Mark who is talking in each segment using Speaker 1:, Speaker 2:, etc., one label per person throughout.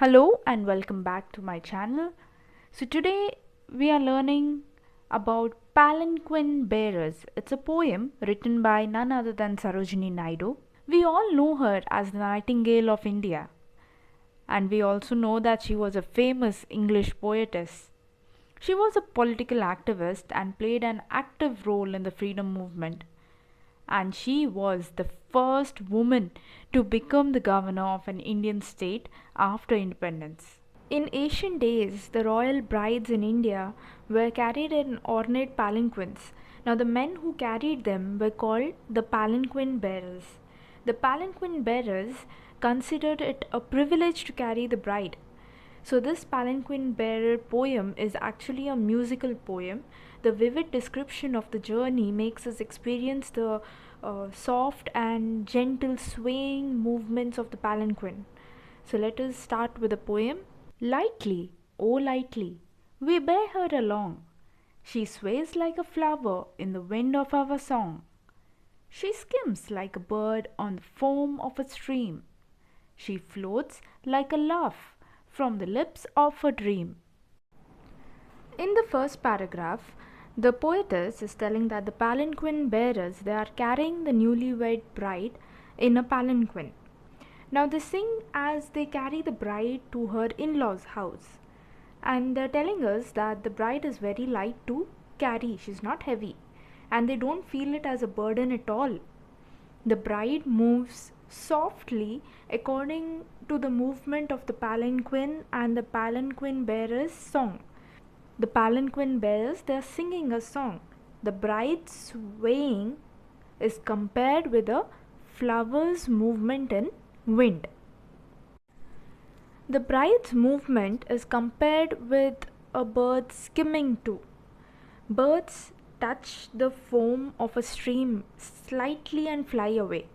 Speaker 1: Hello and welcome back to my channel. So today we are learning about Palanquin Bearers. It's a poem written by none other than Sarojini Naidu. We all know her as the Nightingale of India, and we also know that she was a famous English poetess. She was a political activist and played an active role in the freedom movement, and she was the first woman to become the governor of an Indian state after independence. In ancient days, the royal brides in India were carried in ornate palanquins. Now, the men who carried them were called the palanquin bearers. The palanquin bearers considered it a privilege to carry the bride. So, this palanquin bearer poem is actually a musical poem. The vivid description of the journey makes us experience the soft and gentle swaying movements of the palanquin. So, let us start with the poem. Lightly, oh lightly, we bear her along. She sways like a flower in the wind of our song. She skims like a bird on the foam of a stream. She floats like a laugh from the lips of a dream. In the first paragraph, the poetess is telling that the palanquin bearers they are carrying the newlywed bride in a palanquin. Now they sing as they carry the bride to her in-laws' house. And they're telling us that the bride is very light to carry, she's not heavy, and they don't feel it as a burden at all. The bride moves softly according to the movement of the palanquin and the palanquin bearers' song. The palanquin bearers they are singing a song. The bride's swaying is compared with a flower's movement in wind. The bride's movement is compared with a bird skimming too. Birds touch the foam of a stream slightly and fly away.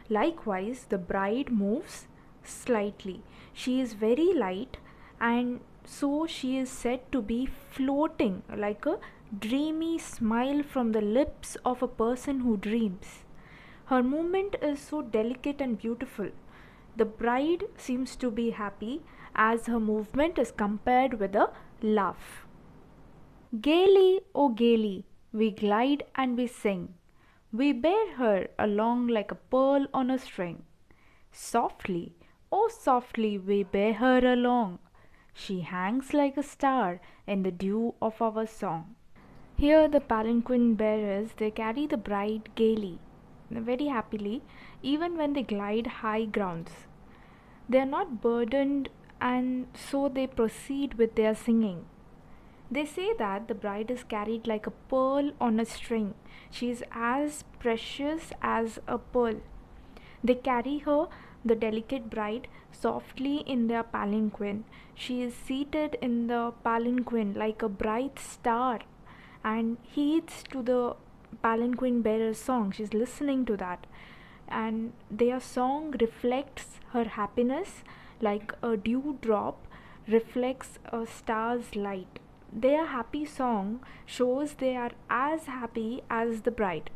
Speaker 1: Likewise, the bride moves slightly. She is very light, and so she is said to be floating like a dreamy smile from the lips of a person who dreams. Her movement is so delicate and beautiful. The bride seems to be happy as her movement is compared with a laugh. Gaily, oh gaily, we glide and we sing. We bear her along like a pearl on a string. Softly, oh softly, we bear her along. She hangs like a star in the dew of our song. Here the palanquin bearers they carry the bride gaily, very happily, even when they glide high grounds. They are not burdened, and so they proceed with their singing. They say that the bride is carried like a pearl on a string. She is as precious as a pearl. They carry her, the delicate bride, softly in their palanquin. She is seated in the palanquin like a bright star and heeds to the palanquin bearer's song. She's listening to that, and their song reflects her happiness like a dewdrop reflects a star's light. Their happy song shows they are as happy as the bride.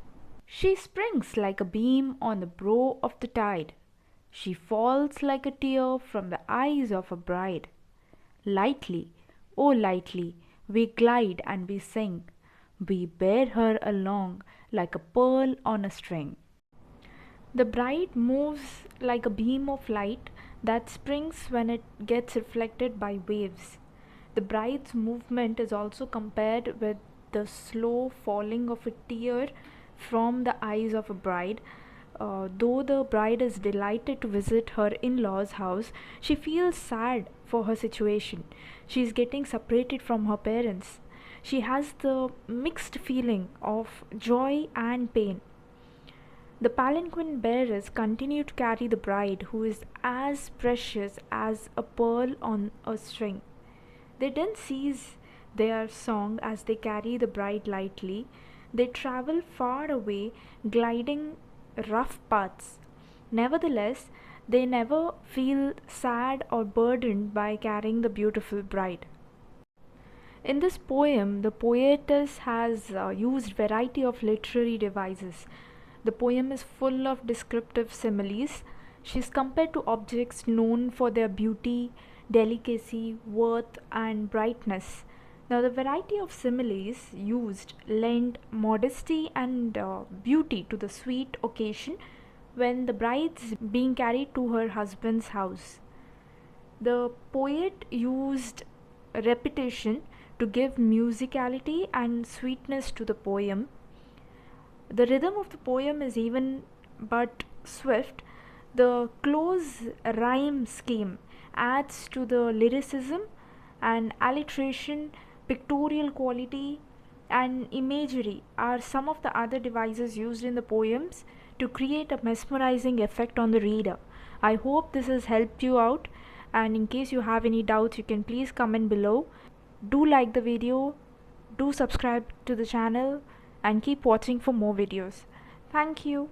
Speaker 1: She springs like a beam on the brow of the tide. She falls like a tear from the eyes of a bride. Lightly, oh lightly, we glide and we sing. We bear her along like a pearl on a string. The bride moves like a beam of light that springs when it gets reflected by waves. The bride's movement is also compared with the slow falling of a tear from the eyes of a bride. Though the bride is delighted to visit her in law's house, she feels sad for her situation. She is getting separated from her parents. She has the mixed feeling of joy and pain. The palanquin bearers continue to carry the bride, who is as precious as a pearl on a string. They then cease their song as they carry the bride lightly. They travel far away, gliding rough paths. Nevertheless, they never feel sad or burdened by carrying the beautiful bride. In this poem, the poetess has used variety of literary devices. The poem is full of descriptive similes. She is compared to objects known for their beauty, delicacy, worth, and brightness. Now, the variety of similes used lend modesty and beauty to the sweet occasion when the bride's being carried to her husband's house. The poet used repetition to give musicality and sweetness to the poem. The rhythm of the poem is even but swift. The close rhyme scheme adds to the lyricism, and alliteration, pictorial quality, and imagery are some of the other devices used in the poems to create a mesmerizing effect on the reader. I hope this has helped you out, and in case you have any doubts, you can please comment below. Do like the video, do subscribe to the channel, and keep watching for more videos. Thank you.